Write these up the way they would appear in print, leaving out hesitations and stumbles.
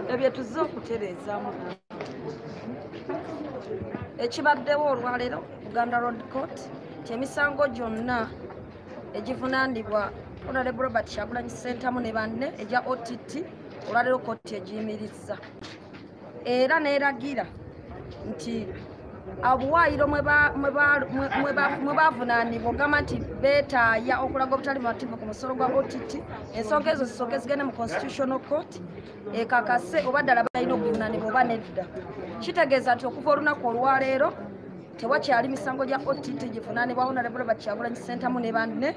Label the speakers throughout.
Speaker 1: Ebyo tuzze okutereezaamu ekibaddewo olwaleero Buganda Road Court emisango gyonna egivunaanibwa Honorable Robert Kyagulanyi Ssentamu ne banne egya OTT olwaleero kkooti egiyimirizza era neeragira nti obuwaayiro mwe bavunaanibwa ogamba nti beetaaya okulaga obutali bumativu ku musolo gwa OTT ensonga ezo zisooke zigende mu Constitutional Court ekakase oba ddala balina okuvunaanibwa oba nedda. Kitegeeza nti okuva olunaku olwaleero tewakyali misango gya OTT givunaanibwa Honorable Robert Kyagulanyi Ssentamu ne banne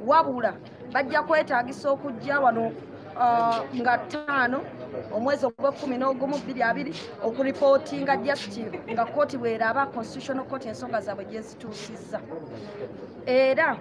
Speaker 1: wabula bajja kwetaagisa okujja wano nga 5 omwezi ogw'11/2020 okuripootinga just nga kkooti bw'eraba Constitutional Court ensonga zaabwe gye zituusizza. Era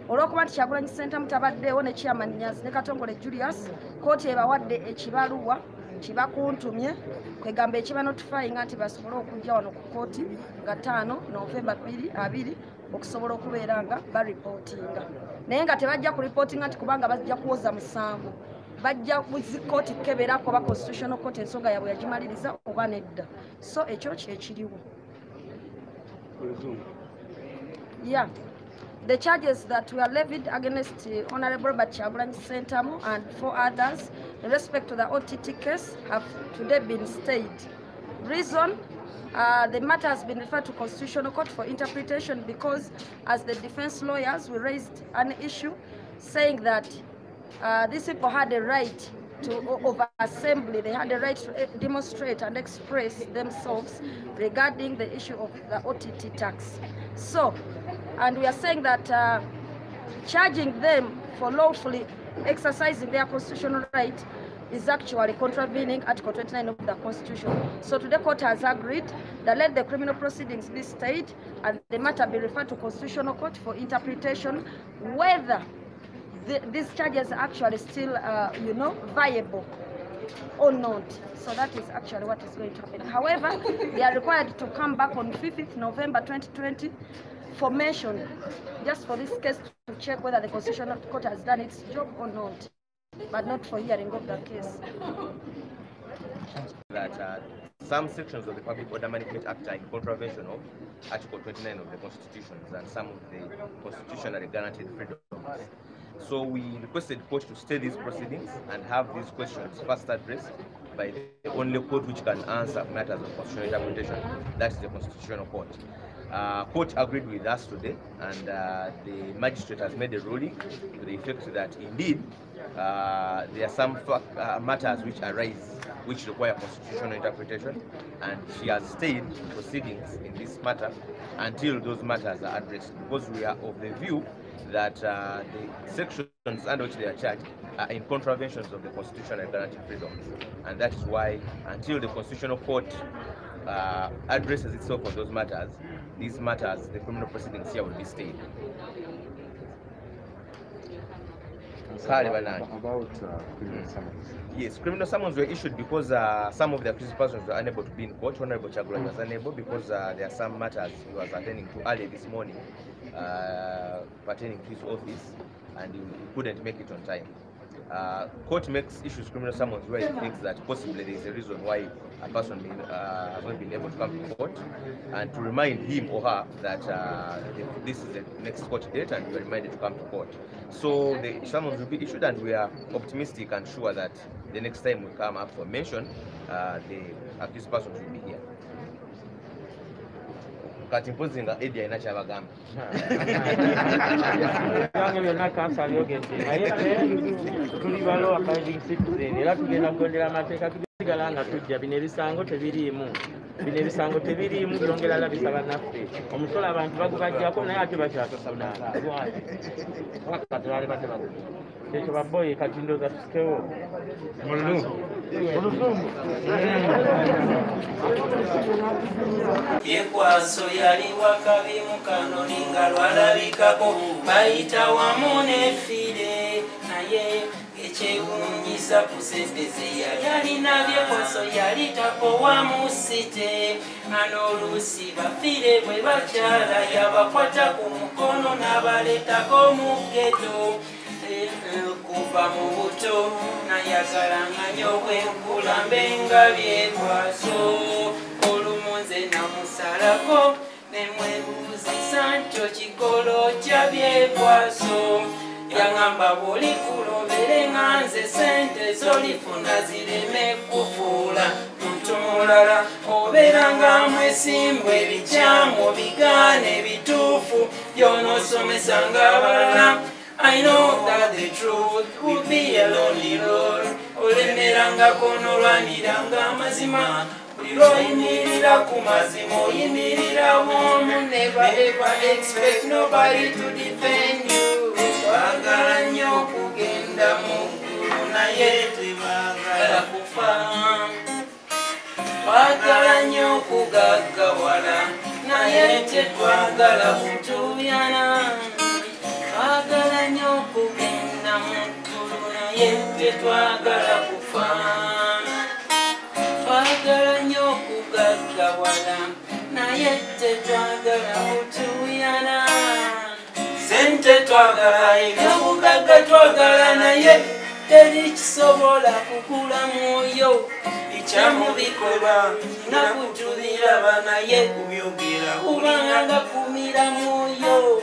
Speaker 1: olw'okuba nti Kyagulanyi Ssentamu tabaddeewo ne Chairman Nyanzi ne Katongole Julius, kkooti ebawadde ekibaluwa kibakuntumye kwegamba ekibanotifyinga nti basobole okujja wano ku kkooti nga 5 November 2020 okusobola okubeera nga baripootinga. Naye nga tebajja kuripootinga nti kubanga bajja kuwoza musango, bajja kuzikkooti keberako ba Constitutional Court ensonga yaabwe yagimaliriza oba nedda. So ekyo kyekiriwo. Yeah. The charges that were levied against Honorable Robert Kyagulanyi Ssentamu and 4 others in respect to the OTT case have today been stayed. Reason, the matter has been referred to Constitutional Court for interpretation because as the defense lawyers, we raised an issue saying that these people had a right of assembly, they had a right to demonstrate and express themselves regarding the issue of the OTT tax. So, and we are saying that charging them for lawfully exercising their constitutional right is actually contravening Article 29 of the Constitution. So today court has agreed that let the criminal proceedings be stayed and the matter be referred to Constitutional Court for interpretation whether these charges are actually still, viable or not. So that is actually what is going to happen. However, they are required to come back on 5th November 2020 for mention, just for this case to check whether the Constitutional Court has done its job or not, but not for hearing of the case.
Speaker 2: That some sections of the Public Order Management Act are in contravention of Article 29 of the Constitution and some of the constitutionally guaranteed freedoms. So we requested the court to stay these proceedings and have these questions first addressed by the only court which can answer matters of constitutional interpretation, that is the Constitutional Court. Court agreed with us today, and the magistrate has made a ruling to the effect that indeed there are some matters which arise which require constitutional interpretation, and she has stayed proceedings in this matter until those matters are addressed, because we are of the view that the sections under which they are charged are in contraventions of the Constitution and guaranteed freedoms, and that is why until the Constitutional Court addresses itself on those matters, these matters, the criminal proceedings here will be stayed.
Speaker 3: About criminal summons.
Speaker 2: Yes, criminal summons were issued because some of the accused persons were unable to be in court. Honorable Kyagulanyi was unable because there are some matters he was attending to early this morning pertaining to his office, and he couldn't make it on time. Court issues criminal summons where it thinks that possibly there is a reason why a person has not been able to come to court, and to remind him or her that this is the next court date and we are reminded to come to court. So the summons will be issued, and we are optimistic and sure that the next time we come up for mention, the accused persons will be here. Kati mpozi nga Eddie ayina kyabagamba.
Speaker 4: Yange byonna kansa byogedde naye tuli balo abiding citizen era tugenda kugondera amateeka tusigala nga tujja bino ebisango tebiriimu byongera labisa bannaffe omusolo abantu bagubajjako naye ate bakyatofuna katulale bate bago ekyo baboyi kati ndooza tusikewo muluzungu
Speaker 5: byekwaso yali wakabi mu kanoni nga lwalabikako bayita wamu nefire naye ekyewuunyisa ku ssente ze yali alinabye koso yali takowa mu site nga n'oluusi bafiire bwe bakyala yabakwata ku mukono n'abaleetako mu ggeto kuva mu buto nayagalanga nnyo bwenkula mbenga byekwaso olumu nze namusalako nemwebuuzisa nti kikolo kya byekwaso yaŋŋamba bw'oli kulobere nga nze sente z'olifuna zireme kufuula muntu mulala obeeranga mwesimbu ebikyamu bigaana ebituufu by'onoosomesanga abalala I know that the truth would be a lonely road. Olemerangako n'olwaniranga amazima buli lw'oyimirira ku mazima oyimirira womu. Never ever expect nobody to defend you. Twagala nnyo okugenda mu ggulu naye twagala kufa. Twagala nnyo okugaggawala naye tetwagala kutuuyana. Twagala nnyo okugenda mu ggulu naye tetwagala kufa. Twagala nnyo okugaggawala naye tetwagala kutuuyana. Sente twagala, ebyobugagga twagala naye teri kisobola kugula mwoyo. Bikyamu bikolwa nakutubiraba naye kubyogera kubanga kumira mwoyo.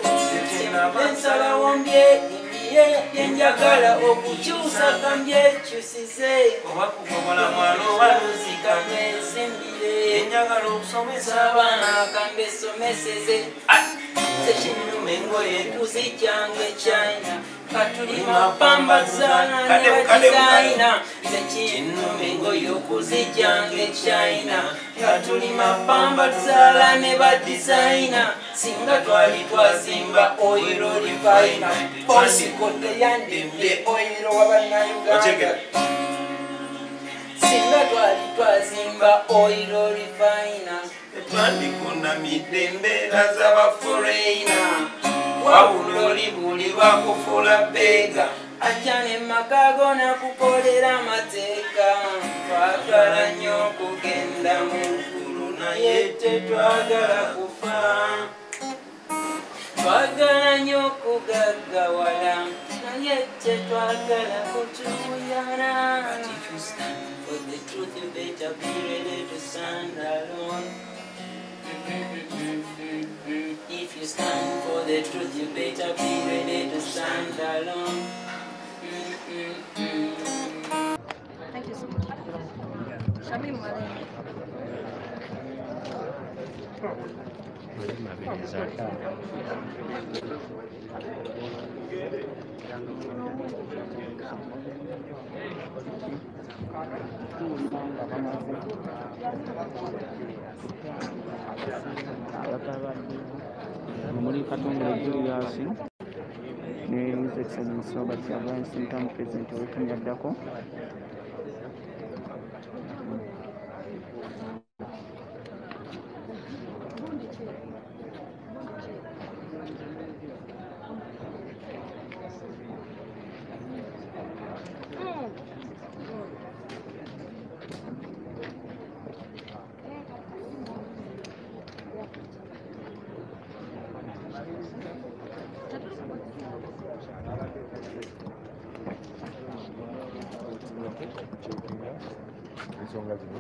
Speaker 5: Ensalawo mbyeyimbye byenjagala okukyusa kambyekyusize oba kugobola mwalo waluzika mwezimbire enjagala okusomesa abaana kambesomeseze sekinyume engoye kuzijjange China katulima pamba zaana ne badizayina sekinyume engoye okuzijjange China katulima pamba zaala ne badizayina singa twali twazimba oyiro lifayina bonsikote yandembye oyiro wabannayuganda singa twali twazimba oyiro lifayina twandifuna midembeera z'abaforeina wabula oli buli lwakufuula beega ajja ne makago nakukolera amateeka. Twagala nnyo okugenda mu ggulu naye tetwagala kufa. Twagala nnyo okugaggawala naye tetwagala kutuuyana. But if you stand for the truth you better be ready to stand alone. If you stand for the truth you better be ready to stand alone.
Speaker 1: Thank you so much. Shamim Malene.
Speaker 6: Muri Katongole Julius ne His Excellency Robert Kyagulanyi Ssentamu President wetunyaddako
Speaker 3: ensonga zino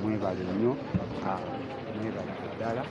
Speaker 3: mwebale nnyo mwebale ddala